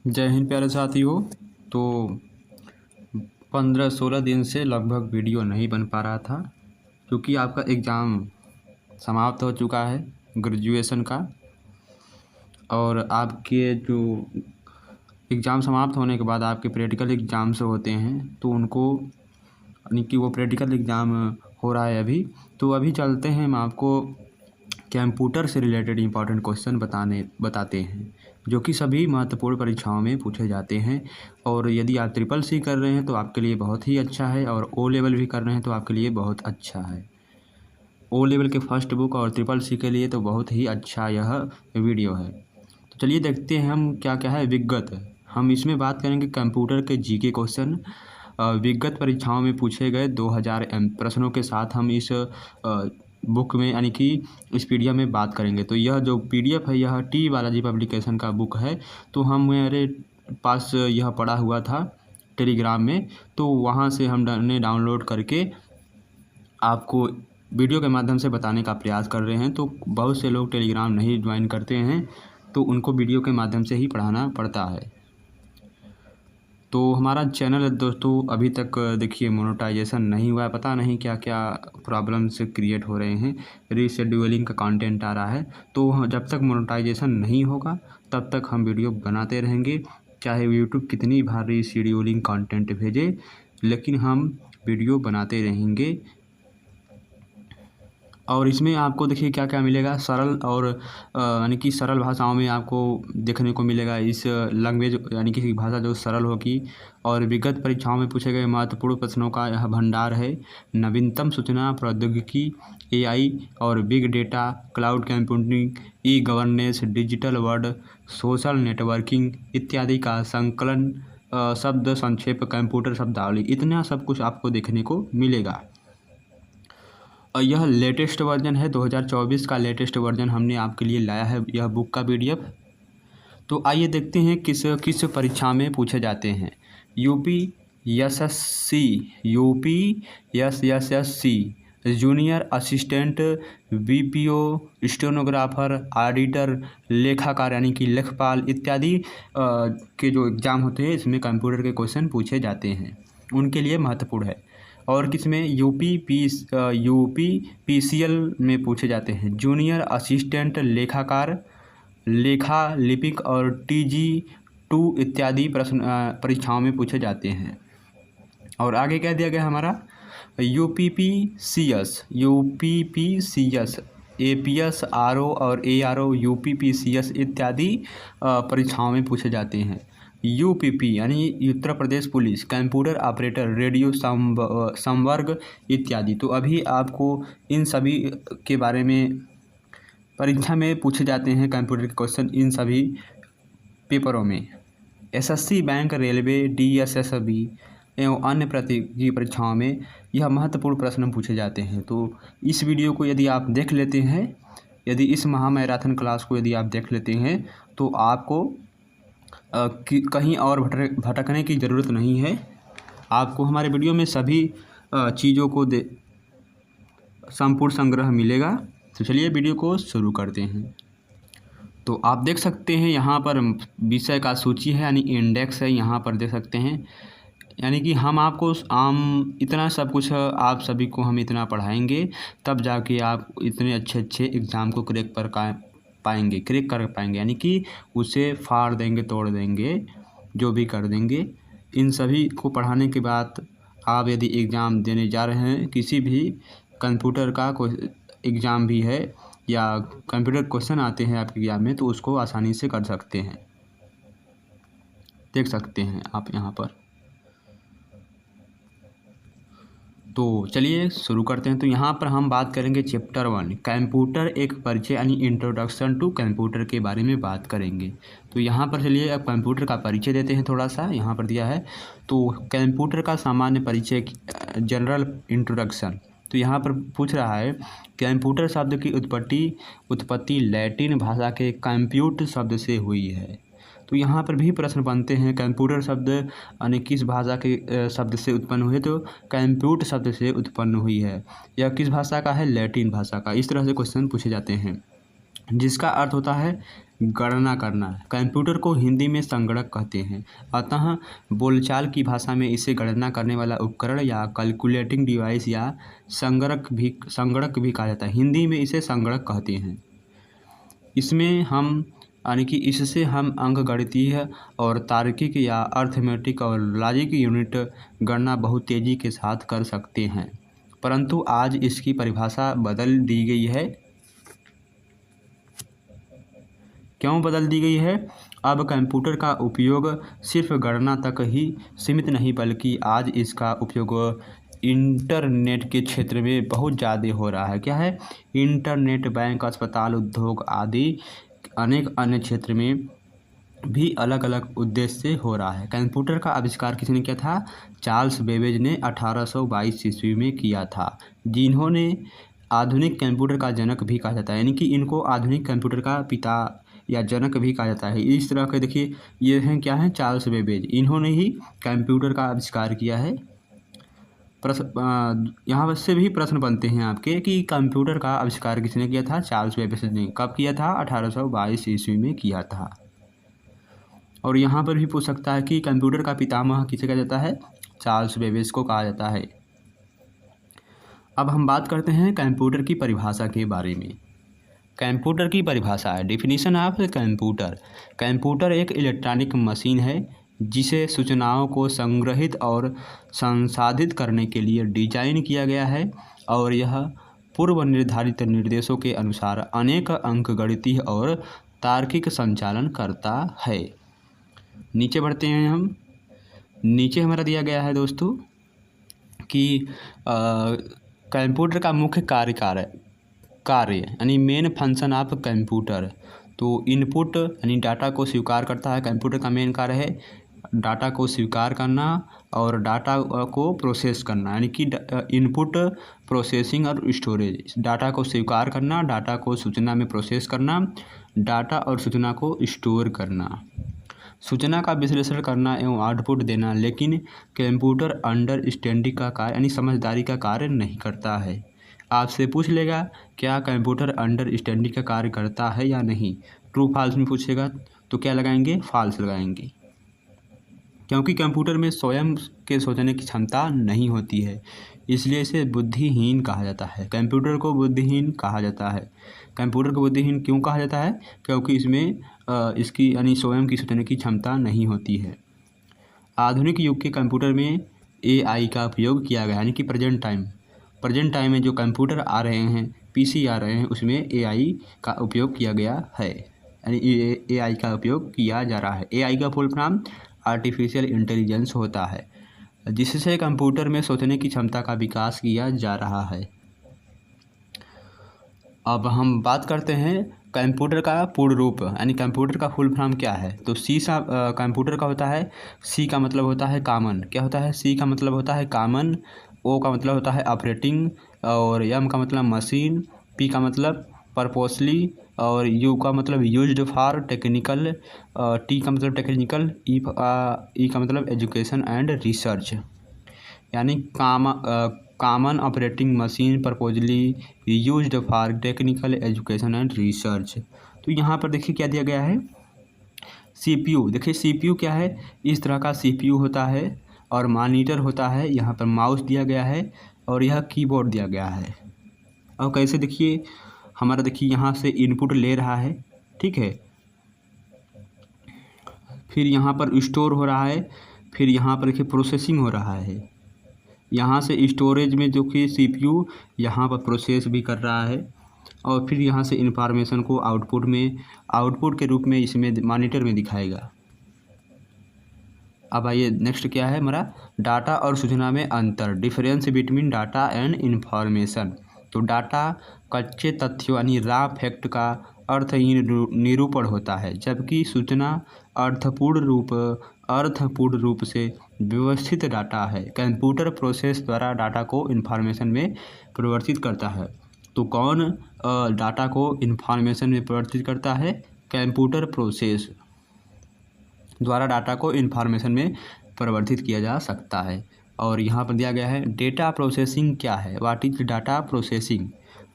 जय हिंद प्यारे साथियों। तो 15-16 दिन से लगभग वीडियो नहीं बन पा रहा था क्योंकि आपका एग्ज़ाम समाप्त हो चुका है ग्रेजुएशन का। और आपके जो एग्ज़ाम समाप्त होने के बाद आपके प्रैक्टिकल एग्ज़ाम्स होते हैं तो उनको यानी कि वो प्रैक्टिकल एग्ज़ाम हो रहा है अभी। तो अभी चलते हैं, हम आपको कंप्यूटर से रिलेटेड इंपॉर्टेंट क्वेश्चन बताते हैं जो कि सभी महत्वपूर्ण परीक्षाओं में पूछे जाते हैं। और यदि आप ट्रिपल सी कर रहे हैं तो आपके लिए बहुत ही अच्छा है, और ओ लेवल भी कर रहे हैं तो आपके लिए बहुत अच्छा है। ओ लेवल के फर्स्ट बुक और ट्रिपल सी के लिए तो बहुत ही अच्छा यह वीडियो है। तो चलिए देखते हैं हम क्या क्या है विगत। हम इसमें बात करेंगे कंप्यूटर के जीके क्वेश्चन विगत परीक्षाओं में पूछे गए 2000 प्रश्नों के साथ हम इस बुक में यानी कि इस पीडीएफ में बात करेंगे। तो यह जो पीडीएफ है यह टी बालाजी पब्लिकेशन का बुक है। तो हम मेरे पास यह पड़ा हुआ था टेलीग्राम में, तो वहाँ से हमने डाउनलोड करके आपको वीडियो के माध्यम से बताने का प्रयास कर रहे हैं। तो बहुत से लोग टेलीग्राम नहीं ज्वाइन करते हैं तो उनको वीडियो के माध्यम से ही पढ़ाना पड़ता है। तो हमारा चैनल दोस्तों अभी तक देखिए मोनेटाइजेशन नहीं हुआ है, पता नहीं क्या क्या प्रॉब्लम्स क्रिएट हो रहे हैं, रीशेड्यूलिंग का कंटेंट आ रहा है। तो जब तक मोनेटाइजेशन नहीं होगा तब तक हम वीडियो बनाते रहेंगे, चाहे यूट्यूब कितनी बार रीशेड्यूलिंग कंटेंट भेजे, लेकिन हम वीडियो बनाते रहेंगे। और इसमें आपको देखिए क्या क्या मिलेगा, सरल और यानी कि सरल भाषाओं में आपको देखने को मिलेगा इस लैंग्वेज यानी कि भाषा जो सरल होगी। और विगत परीक्षाओं में पूछे गए महत्वपूर्ण प्रश्नों का यह भंडार है। नवीनतम सूचना प्रौद्योगिकी, एआई और big data, cloud computing, e governance, digital world, social networking इत्यादि का संकलन, शब्द संक्षेप, कंप्यूटर शब्दावली, इतना सब कुछ आपको देखने को मिलेगा। और यह लेटेस्ट वर्जन है, 2024 का लेटेस्ट वर्जन हमने आपके लिए लाया है यह बुक का पीडीएफ। तो आइए देखते हैं किस किस परीक्षा में पूछे जाते हैं। UPSSC junior assistant, BPO, stenographer, auditor, लेखाकार यानी कि लेखपाल इत्यादि के जो एग्ज़ाम होते हैं इसमें कंप्यूटर के क्वेश्चन पूछे जाते हैं, उनके लिए महत्वपूर्ण है। और किसमें यूपीपीसीएल में पूछे जाते हैं जूनियर असिस्टेंट लेखाकार, लेखा लिपिक और TG2 इत्यादि प्रश्न परीक्षाओं में पूछे जाते हैं। और आगे क्या दिया गया हमारा यूपीपीसीएस APS RO और ARO यूपीपीसीएस इत्यादि परीक्षाओं में पूछे जाते हैं। यूपीपी यानी Uttar Pradesh police, computer operator, radio संवर्ग इत्यादि। तो अभी आपको इन सभी के बारे में परीक्षा में पूछे जाते हैं कंप्यूटर के क्वेश्चन इन सभी पेपरों में। SSC, बैंक, रेलवे, DSSB एवं अन्य प्रतियोगी परीक्षाओं में यह महत्वपूर्ण प्रश्न पूछे जाते हैं। तो इस वीडियो को यदि आप देख लेते हैं, यदि इस महामैराथन क्लास को यदि आप देख लेते हैं तो आपको कहीं और भटकने की ज़रूरत नहीं है। आपको हमारे वीडियो में सभी चीज़ों को संपूर्ण संग्रह मिलेगा। तो चलिए वीडियो को शुरू करते हैं। तो आप देख सकते हैं यहाँ पर विषय का सूची है यानी इंडेक्स है, यहाँ पर देख सकते हैं। यानी कि हम आपको इतना सब कुछ आप सभी को हम इतना पढ़ाएंगे तब जाके आप इतने अच्छे एग्ज़ाम को क्रैक कर पाएंगे, यानी कि उसे फाड़ देंगे, तोड़ देंगे, जो भी कर देंगे। इन सभी को पढ़ाने के बाद आप यदि एग्ज़ाम देने जा रहे हैं, किसी भी कंप्यूटर का कोई एग्ज़ाम भी है या कंप्यूटर क्वेश्चन आते हैं आपके एग्ज़ाम में, तो उसको आसानी से कर सकते हैं। देख सकते हैं आप यहाँ पर। तो चलिए शुरू करते हैं। तो यहाँ पर हम बात करेंगे चैप्टर 1 कंप्यूटर एक परिचय यानी इंट्रोडक्शन टू कंप्यूटर के बारे में बात करेंगे। तो यहाँ पर चलिए अब कंप्यूटर का परिचय देते हैं थोड़ा सा, यहाँ पर दिया है। तो कंप्यूटर का सामान्य परिचय, जनरल इंट्रोडक्शन। तो यहाँ पर पूछ रहा है कंप्यूटर शब्द की उत्पत्ति लैटिन भाषा के कंप्यूट शब्द से हुई है। तो यहाँ पर भी प्रश्न बनते हैं कंप्यूटर शब्द यानी किस भाषा के शब्द से उत्पन्न हुए, तो कंप्यूट शब्द से उत्पन्न हुई है। यह किस भाषा का है, लैटिन भाषा का। इस तरह से क्वेश्चन पूछे जाते हैं, जिसका अर्थ होता है गणना करना। कंप्यूटर को हिंदी में संगणक कहते हैं, अतः बोलचाल की भाषा में इसे गणना करने वाला उपकरण या कैलकुलेटिंग डिवाइस या संगणक भी कहा जाता है। हिंदी में इसे संगणक कहते हैं। इसमें हम यानी कि इससे हम अंकगणितीय और तार्किक या अर्थमेटिक और लॉजिक यूनिट गणना बहुत तेज़ी के साथ कर सकते हैं, परंतु आज इसकी परिभाषा बदल दी गई है। क्यों बदल दी गई है? अब कंप्यूटर का उपयोग सिर्फ गणना तक ही सीमित नहीं, बल्कि आज इसका उपयोग इंटरनेट के क्षेत्र में बहुत ज़्यादा हो रहा है। क्या है? इंटरनेट, बैंक, अस्पताल, उद्योग आदि अनेक अन्य क्षेत्र में भी अलग अलग उद्देश्य से हो रहा है। कंप्यूटर का आविष्कार किसने किया था? चार्ल्स बेबेज ने 1822 ईस्वी में किया था, जिन्होंने आधुनिक कंप्यूटर का जनक भी कहा जाता है, यानी कि इनको आधुनिक कंप्यूटर का पिता या जनक भी कहा जाता है। इस तरह के देखिए ये हैं, क्या हैं? चार्ल्स बेबेज, इन्होंने ही कंप्यूटर का आविष्कार किया है। यहाँ से भी प्रश्न बनते हैं आपके कि कंप्यूटर का आविष्कार किसने किया था? चार्ल्स बेबेज ने। कब किया था? 1822 ईस्वी में किया था। और यहाँ पर भी पूछ सकता है कि कंप्यूटर का पितामह किसे कहा जाता है? चार्ल्स बेबेज को कहा जाता है। अब हम बात करते हैं कंप्यूटर की परिभाषा के बारे में। कंप्यूटर की परिभाषा है, डेफिनेशन ऑफ कंप्यूटर। कंप्यूटर एक इलेक्ट्रॉनिक मशीन है जिसे सूचनाओं को संग्रहित और संसाधित करने के लिए डिजाइन किया गया है, और यह पूर्व निर्धारित निर्देशों के अनुसार अनेक अंकगणितीय और तार्किक संचालन करता है। नीचे बढ़ते हैं हम। नीचे हमारा दिया गया है दोस्तों कि कंप्यूटर का मुख्य कार्य यानी मेन फंक्शन ऑफ कंप्यूटर। तो इनपुट यानी डाटा को स्वीकार करता है। कंप्यूटर का मेन कार्य है डाटा को स्वीकार करना और डाटा को प्रोसेस करना, यानी कि इनपुट, प्रोसेसिंग और स्टोरेज। डाटा को स्वीकार करना, डाटा को सूचना में प्रोसेस करना, डाटा और सूचना को स्टोर करना, सूचना का विश्लेषण करना एवं आउटपुट देना। लेकिन कंप्यूटर अंडरस्टैंडिंग का कार्य यानी समझदारी का कार्य नहीं करता है। आपसे पूछ लेगा क्या कंप्यूटर अंडरस्टैंडिंग का कार्य करता है या नहीं। ट्रू फॉल्स में पूछेगा तो क्या लगाएंगे? फॉल्स लगाएंगे, क्योंकि कंप्यूटर में स्वयं के सोचने की क्षमता नहीं होती है, इसलिए इसे बुद्धिहीन कहा जाता है। कंप्यूटर को बुद्धिहीन कहा जाता है। कंप्यूटर को बुद्धिहीन क्यों कहा जाता है? क्योंकि इसमें इसकी यानी स्वयं की सोचने की क्षमता नहीं होती है। आधुनिक युग के कंप्यूटर में AI का उपयोग किया गया, यानी कि प्रेजेंट टाइम में जो कंप्यूटर आ रहे हैं, PC आ रहे हैं, उसमें AI का उपयोग किया गया है, यानी AI का उपयोग किया जा रहा है। AI का फुल फॉर्म आर्टिफिशियल इंटेलिजेंस होता है, जिससे कंप्यूटर में सोचने की क्षमता का विकास किया जा रहा है। अब हम बात करते हैं कंप्यूटर का पूर्ण रूप, यानी कंप्यूटर का फुल फॉर्म क्या है। तो कंप्यूटर का होता है, C का मतलब होता है कॉमन। क्या होता है? C का मतलब होता है कॉमन, O का मतलब होता है ऑपरेटिंग, और M का मतलब मशीन, P का मतलब पर्पसली, और U का मतलब यूज्ड फॉर टेक्निकल, T का मतलब टेक्निकल, E का मतलब एजुकेशन एंड रिसर्च, यानी common operating machine, purposely, used for technical, education and research. तो यहाँ पर देखिए क्या दिया गया है? CPU। देखिए CPU क्या है? इस तरह का CPU होता है, और मॉनिटर होता है, यहाँ पर माउस दिया गया है, और यह कीबोर्ड दिया गया है। और कैसे देखिए हमारा, देखिए यहाँ से इनपुट ले रहा है, ठीक है, फिर यहाँ पर स्टोर हो रहा है, फिर यहाँ पर देखिए प्रोसेसिंग हो रहा है, यहाँ से स्टोरेज में जो कि CPU यहाँ पर प्रोसेस भी कर रहा है, और फिर यहाँ से इंफॉर्मेशन को आउटपुट के रूप में इसमें मॉनिटर में दिखाएगा। अब आइए नेक्स्ट क्या है हमारा? डाटा और सूचना में अंतर, difference between data and information. तो डाटा कच्चे तथ्यों यानी रॉ फैक्ट का अर्थहीन निरूपण होता है, जबकि सूचना अर्थपूर्ण रूप से व्यवस्थित डाटा है। कंप्यूटर प्रोसेस द्वारा डाटा को इन्फॉर्मेशन में परिवर्तित करता है। तो कौन डाटा को इन्फॉर्मेशन में परिवर्तित करता है? कंप्यूटर प्रोसेस द्वारा डाटा को इन्फॉर्मेशन में परिवर्तित किया जा सकता है। और यहाँ पर दिया गया है डेटा प्रोसेसिंग क्या है? What is data processing?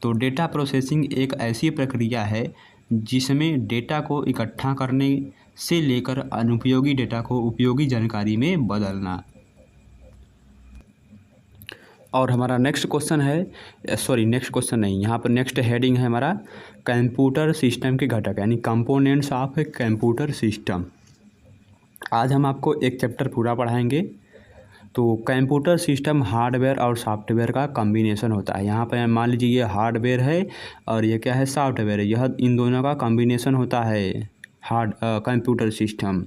तो डेटा प्रोसेसिंग एक ऐसी प्रक्रिया है जिसमें डेटा को इकट्ठा करने से लेकर अनुपयोगी डेटा को उपयोगी जानकारी में बदलना। और हमारा नेक्स्ट क्वेश्चन है, नेक्स्ट क्वेश्चन नहीं, यहाँ पर नेक्स्ट हेडिंग है हमारा कंप्यूटर सिस्टम के घटक यानी components of a computer system. आज हम आपको एक चैप्टर पूरा पढ़ाएंगे। तो कंप्यूटर सिस्टम हार्डवेयर और सॉफ्टवेयर का कॉम्बिनेशन होता है। यहाँ पर मान लीजिए ये हार्डवेयर है और ये क्या है, सॉफ्टवेयर है। यह इन दोनों का कॉम्बिनेशन होता है कंप्यूटर सिस्टम।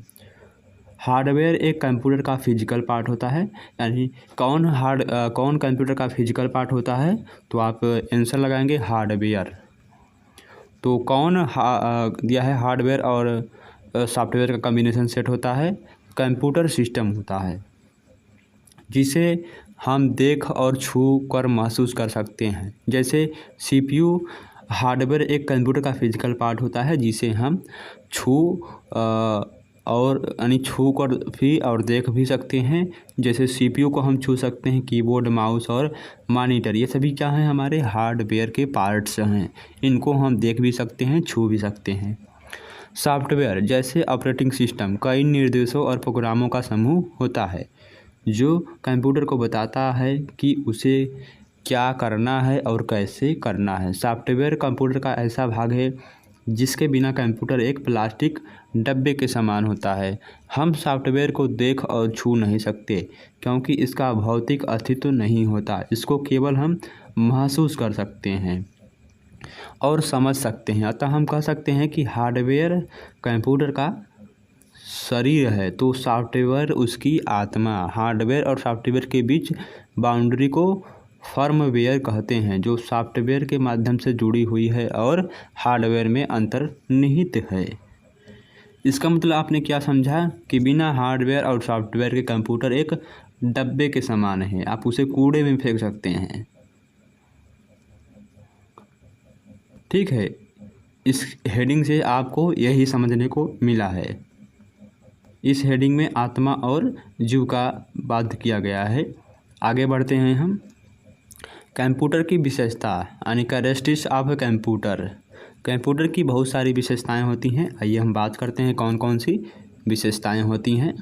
हार्डवेयर एक कंप्यूटर का फिजिकल पार्ट होता है। यानी कौन कंप्यूटर का फिजिकल पार्ट होता है, तो आप आंसर लगाएंगे हार्डवेयर। तो कौन दिया है, हार्डवेयर और सॉफ्टवेयर का कॉम्बिनेशन सेट होता है, कंप्यूटर सिस्टम होता है, जिसे हम देख और छू कर महसूस कर सकते हैं। जैसे सीपीयू हार्डवेयर एक कंप्यूटर का फिजिकल पार्ट होता है, जिसे हम छू कर भी और देख भी सकते हैं। जैसे सीपीयू को हम छू सकते हैं, कीबोर्ड, माउस और मॉनिटर, ये सभी क्या हैं, हमारे हार्डवेयर के पार्ट्स हैं। इनको हम देख भी सकते हैं, छू भी सकते हैं। सॉफ्टवेयर जैसे ऑपरेटिंग सिस्टम कई निर्देशों और प्रोग्रामों का समूह होता है, जो कंप्यूटर को बताता है कि उसे क्या करना है और कैसे करना है। सॉफ्टवेयर कंप्यूटर का ऐसा भाग है जिसके बिना कंप्यूटर एक प्लास्टिक डब्बे के समान होता है। हम सॉफ्टवेयर को देख और छू नहीं सकते क्योंकि इसका भौतिक अस्तित्व नहीं होता। इसको केवल हम महसूस कर सकते हैं और समझ सकते हैं। अतः हम कह सकते हैं कि हार्डवेयर कंप्यूटर का शरीर है, तो सॉफ्टवेयर उसकी आत्मा। हार्डवेयर और सॉफ्टवेयर के बीच बाउंड्री को फर्मवेयर कहते हैं, जो सॉफ्टवेयर के माध्यम से जुड़ी हुई है और हार्डवेयर में अंतर्निहित है। इसका मतलब आपने क्या समझा कि बिना हार्डवेयर और सॉफ्टवेयर के कंप्यूटर एक डब्बे के समान है, आप उसे कूड़े में फेंक सकते हैं। ठीक है, इस हेडिंग से आपको यही समझने को मिला है। इस हेडिंग में आत्मा और जीव का बात किया गया है। आगे बढ़ते हैं हम। कंप्यूटर की विशेषता यानी कैरेक्टरिस्टिक्स ऑफ कंप्यूटर। कंप्यूटर की बहुत सारी विशेषताएं होती हैं। आइए हम बात करते हैं कौन कौन सी विशेषताएं होती हैं।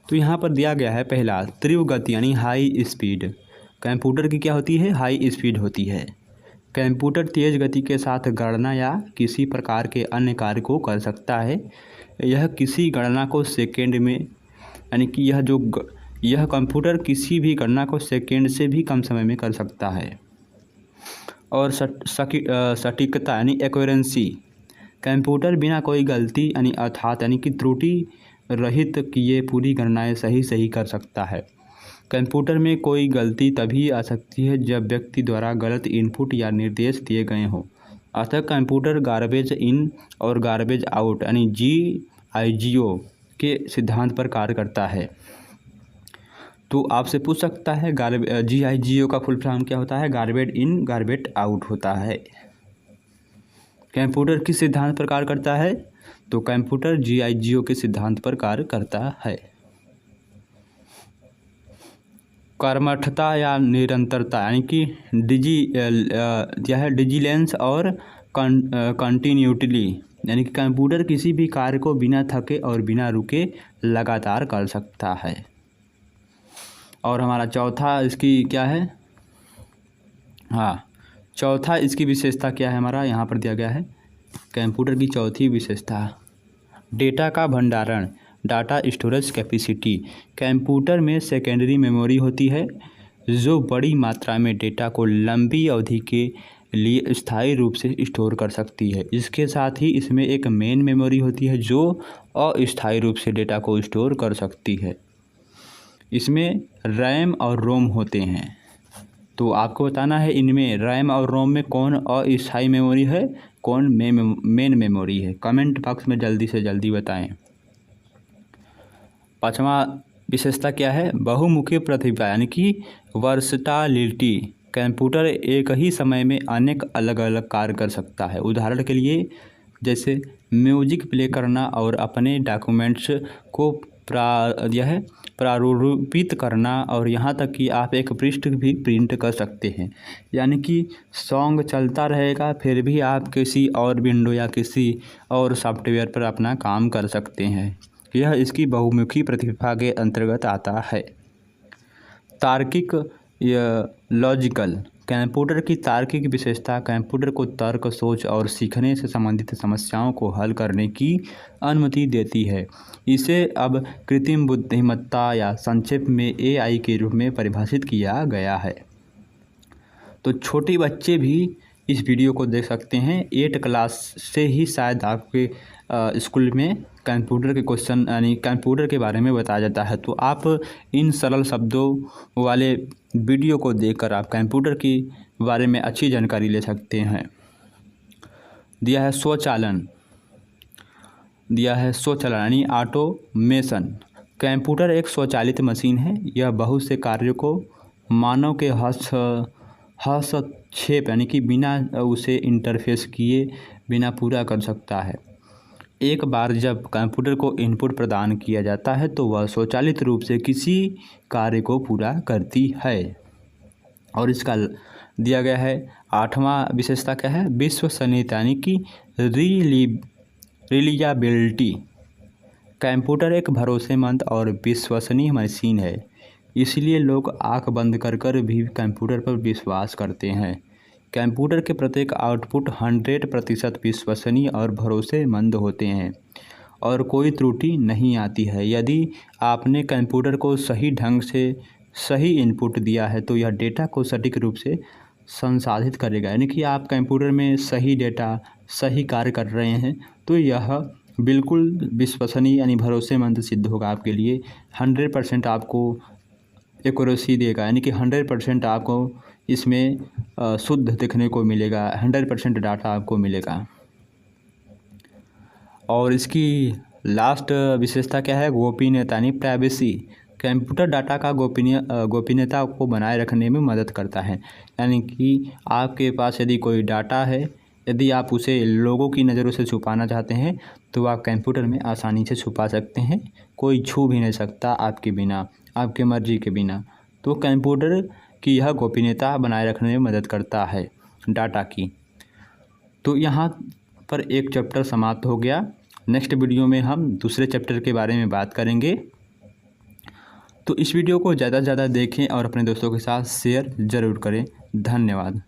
तो यहाँ पर दिया गया है पहला, तीव्र गति यानी हाई स्पीड। कंप्यूटर की क्या होती है, हाई स्पीड होती है। कंप्यूटर तेज़ गति के साथ गणना या किसी प्रकार के अन्य कार्य को कर सकता है। यह किसी गणना को सेकेंड में, यानी कि यह कंप्यूटर किसी भी गणना को सेकेंड से भी कम समय में कर सकता है। और सटीकता यानी एक्यूरेंसी। कंप्यूटर बिना कोई गलती यानी कि त्रुटि रहित किए पूरी गणनाएं सही कर सकता है। कंप्यूटर में कोई गलती तभी आ सकती है जब व्यक्ति द्वारा गलत इनपुट या निर्देश दिए गए हों। अतः कंप्यूटर गार्बेज इन और गार्बेज आउट यानी GIGO के सिद्धांत पर कार्य करता है। तो आपसे पूछ सकता है GIGO का फुल फॉर्म क्या होता है, गार्बेज इन गार्बेज आउट होता है। कंप्यूटर किस सिद्धांत पर कार्य करता है, तो कंप्यूटर GIGO के सिद्धांत पर कार्य करता है। कर्मठता या निरंतरता यानी कि डिजिलेंस और कंटिन्यूटी, यानी कि कंप्यूटर किसी भी कार्य को बिना थके और बिना रुके लगातार कर सकता है। और हमारा चौथा इसकी क्या है, चौथा इसकी विशेषता क्या है, हमारा यहाँ पर दिया गया है कंप्यूटर की चौथी विशेषता, डेटा का भंडारण, डाटा स्टोरेज कैपेसिटी। कंप्यूटर में सेकेंडरी मेमोरी होती है जो बड़ी मात्रा में डेटा को लंबी अवधि के लिए स्थायी रूप से स्टोर कर सकती है। इसके साथ ही इसमें एक मेन मेमोरी होती है जो अस्थायी रूप से डेटा को स्टोर कर सकती है। इसमें रैम और रोम होते हैं। तो आपको बताना है इनमें रैम और रोम में कौन अस्थायी मेमोरी है, कौन मेन मेमोरी है। कमेंट बॉक्स में जल्दी से जल्दी बताएं। पांचवा विशेषता क्या है, बहुमुखी प्रतिभा यानी कि वर्सटालिटी। कंप्यूटर एक ही समय में अनेक अलग अलग कार्य कर सकता है। उदाहरण के लिए जैसे म्यूजिक प्ले करना और अपने डॉक्यूमेंट्स को प्रारूपित करना और यहाँ तक कि आप एक पृष्ठ भी प्रिंट कर सकते हैं। यानी कि सॉन्ग चलता रहेगा फिर भी आप किसी और विंडो या किसी और सॉफ्टवेयर पर अपना काम कर सकते हैं। यह इसकी बहुमुखी प्रतिभा के अंतर्गत आता है। तार्किक या लॉजिकल कंप्यूटर की तार्किक विशेषता कंप्यूटर को तर्क, सोच और सीखने से संबंधित समस्याओं को हल करने की अनुमति देती है। इसे अब कृत्रिम बुद्धिमत्ता या संक्षेप में AI के रूप में परिभाषित किया गया है। तो छोटे बच्चे भी इस वीडियो को देख सकते हैं। 8 क्लास से ही शायद आपके स्कूल में कंप्यूटर के क्वेश्चन यानी कंप्यूटर के बारे में बताया जाता है। तो आप इन सरल शब्दों वाले वीडियो को देखकर आप कंप्यूटर के बारे में अच्छी जानकारी ले सकते हैं। दिया है स्वचालन यानी ऑटोमेशन। कंप्यूटर एक स्वचालित मशीन है। यह बहुत से कार्यों को मानव के हस्तक्षेप यानी कि बिना उसे इंटरफेस किए बिना पूरा कर सकता है। एक बार जब कंप्यूटर को इनपुट प्रदान किया जाता है तो वह स्वचालित रूप से किसी कार्य को पूरा करती है। और इसका दिया गया है 8वां विशेषता क्या है, विश्वसनीयता यानी कि रिलियाबिलिटी। कंप्यूटर एक भरोसेमंद और विश्वसनीय मशीन है, इसलिए लोग आंख बंद कर भी कंप्यूटर पर विश्वास करते हैं। कंप्यूटर के प्रत्येक आउटपुट 100% विश्वसनीय और भरोसेमंद होते हैं और कोई त्रुटि नहीं आती है। यदि आपने कंप्यूटर को सही ढंग से सही इनपुट दिया है तो यह डेटा को सटीक रूप से संसाधित करेगा। यानी कि आप कंप्यूटर में सही डेटा सही कार्य कर रहे हैं तो यह बिल्कुल विश्वसनीय यानी भरोसेमंद सिद्ध होगा आपके लिए। 100% आपको एक्यूरेसी देगा, यानी कि 100% आपको इसमें शुद्ध देखने को मिलेगा, 100% डाटा आपको मिलेगा। और इसकी लास्ट विशेषता क्या है, गोपनीयता यानी प्राइवेसी। कंप्यूटर डाटा का गोपनीयता को बनाए रखने में मदद करता है। यानी कि आपके पास यदि कोई डाटा है, यदि आप उसे लोगों की नज़रों से छुपाना चाहते हैं तो आप कंप्यूटर में आसानी से छुपा सकते हैं। कोई छू भी नहीं सकता आपके बिना, आपके मर्जी के बिना। तो कंप्यूटर की यह गोपनीयता बनाए रखने में मदद करता है डाटा की। तो यहाँ पर एक चैप्टर समाप्त हो गया। नेक्स्ट वीडियो में हम दूसरे चैप्टर के बारे में बात करेंगे। तो इस वीडियो को ज़्यादा से ज़्यादा देखें और अपने दोस्तों के साथ शेयर ज़रूर करें। धन्यवाद।